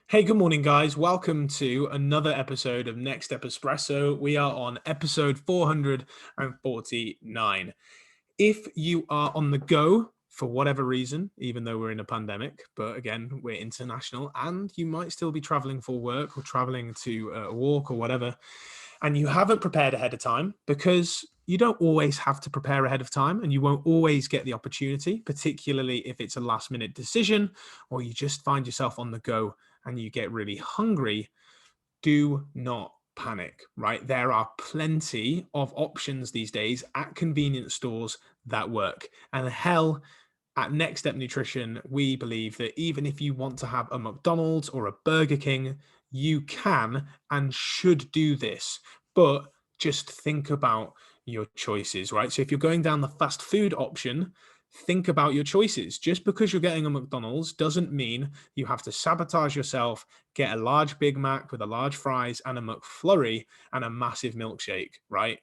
Hey, good morning, guys. Welcome to another episode of Next Step Espresso. We are on episode 449. If you are on the go for whatever reason, even though we're in a pandemic, but again, we're international and you might still be traveling for work or traveling to a walk or whatever, and you haven't prepared ahead of time because you don't always have to prepare ahead of time and you won't always get the opportunity, particularly if it's a last minute decision or you just find yourself on the go and you get really hungry. Do not panic, right? There are plenty of options these days at convenience stores that work. And hell, at Next Step Nutrition, we believe that even if you want to have a McDonald's or a Burger King, you can and should do this. But just think about your choices, right? So if you're going down the fast food option, think about your choices. Just because you're getting a McDonald's doesn't mean you have to sabotage yourself, get a large Big Mac with a large fries and a McFlurry and a massive milkshake, right?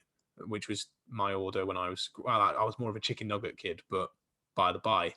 Which was my order when I was more of a chicken nugget kid, but by the by,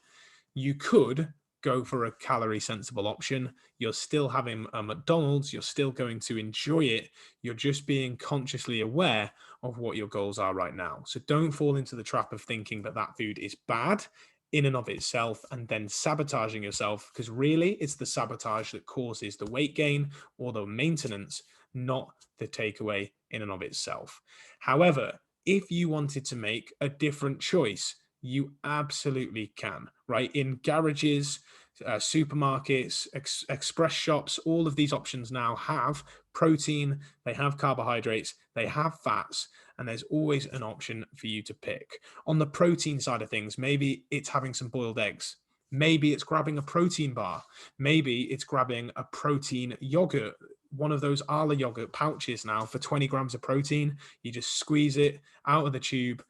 you could go for a calorie sensible option. You're still having a McDonald's, you're still going to enjoy it. You're just being consciously aware of what your goals are right now. So don't fall into the trap of thinking that that food is bad in and of itself and then sabotaging yourself, because really it's the sabotage that causes the weight gain or the maintenance, not the takeaway in and of itself. However, if you wanted to make a different choice, you absolutely can, right? In garages, supermarkets, express shops, all of these options now have protein, they have carbohydrates, they have fats, and there's always an option for you to pick. On the protein side of things, maybe it's having some boiled eggs. Maybe it's grabbing a protein bar. Maybe it's grabbing a protein yogurt, one of those Arla yogurt pouches now for 20 grams of protein. You just squeeze it out of the tube.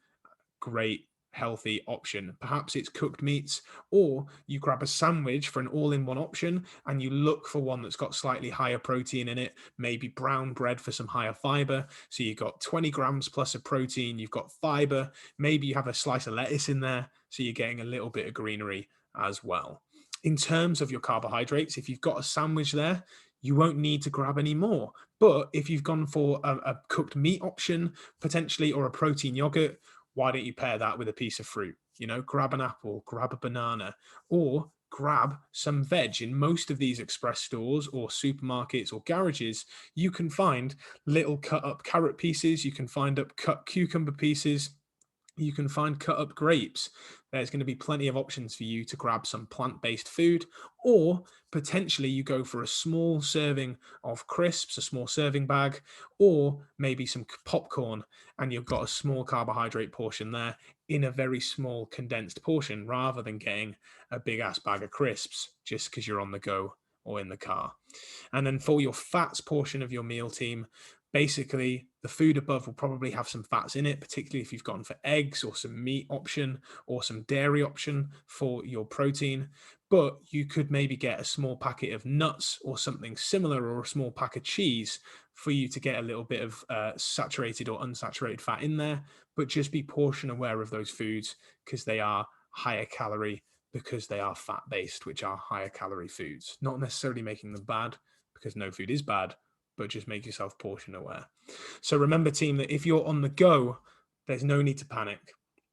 Great healthy option. Perhaps it's cooked meats, or you grab a sandwich for an all-in-one option and you look for one that's got slightly higher protein in it, maybe brown bread for some higher fiber. So you've got 20 grams plus of protein, you've got fiber, maybe you have a slice of lettuce in there, so you're getting a little bit of greenery as well. In terms of your carbohydrates, if you've got a sandwich there, you won't need to grab any more. But if you've gone for a cooked meat option, potentially, or a protein yogurt, why don't you pair that with a piece of fruit? You know, grab an apple, grab a banana, or grab some veg. In most of these express stores or supermarkets or garages, you can find little cut up carrot pieces, you can find up cut cucumber pieces, you can find cut up grapes. There's going to be plenty of options for you to grab some plant based food, or potentially you go for a small serving of crisps, a small serving bag, or maybe some popcorn, and you've got a small carbohydrate portion there in a very small condensed portion rather than getting a big ass bag of crisps just because you're on the go or in the car. And then for your fats portion of your meal team, basically the food above will probably have some fats in it, particularly if you've gone for eggs or some meat option or some dairy option for your protein. But you could maybe get a small packet of nuts or something similar, or a small pack of cheese for you to get a little bit of saturated or unsaturated fat in there. But just be portion aware of those foods because they are higher calorie, because they are fat based, which are higher calorie foods. Not necessarily making them bad, because no food is bad, but just make yourself portion aware. So remember, team, that if you're on the go, there's no need to panic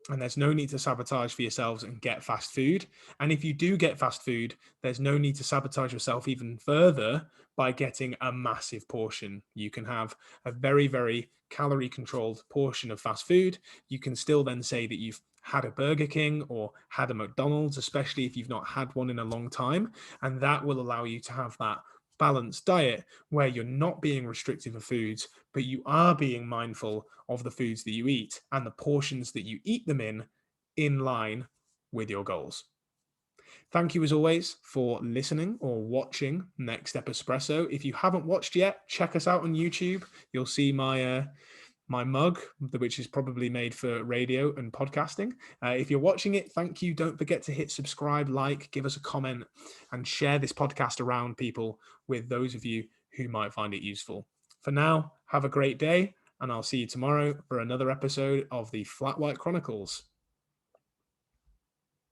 and there's no need to sabotage for yourselves and get fast food. And if you do get fast food, there's no need to sabotage yourself even further by getting a massive portion. You can have a very, very calorie controlled portion of fast food. You can still then say that you've had a Burger King or had a McDonald's, especially if you've not had one in a long time. And that will allow you to have that balanced diet where you're not being restrictive of foods, but you are being mindful of the foods that you eat and the portions that you eat them in line with your goals. Thank you as always for listening or watching Next Step Espresso. If you haven't watched yet, check us out on YouTube. You'll see my mug, which is probably made for radio and podcasting. If you're watching it, thank you. Don't forget to hit subscribe, like, give us a comment, and share this podcast around people with those of you who might find it useful. For now, have a great day, and I'll see you tomorrow for another episode of the Flat White Chronicles.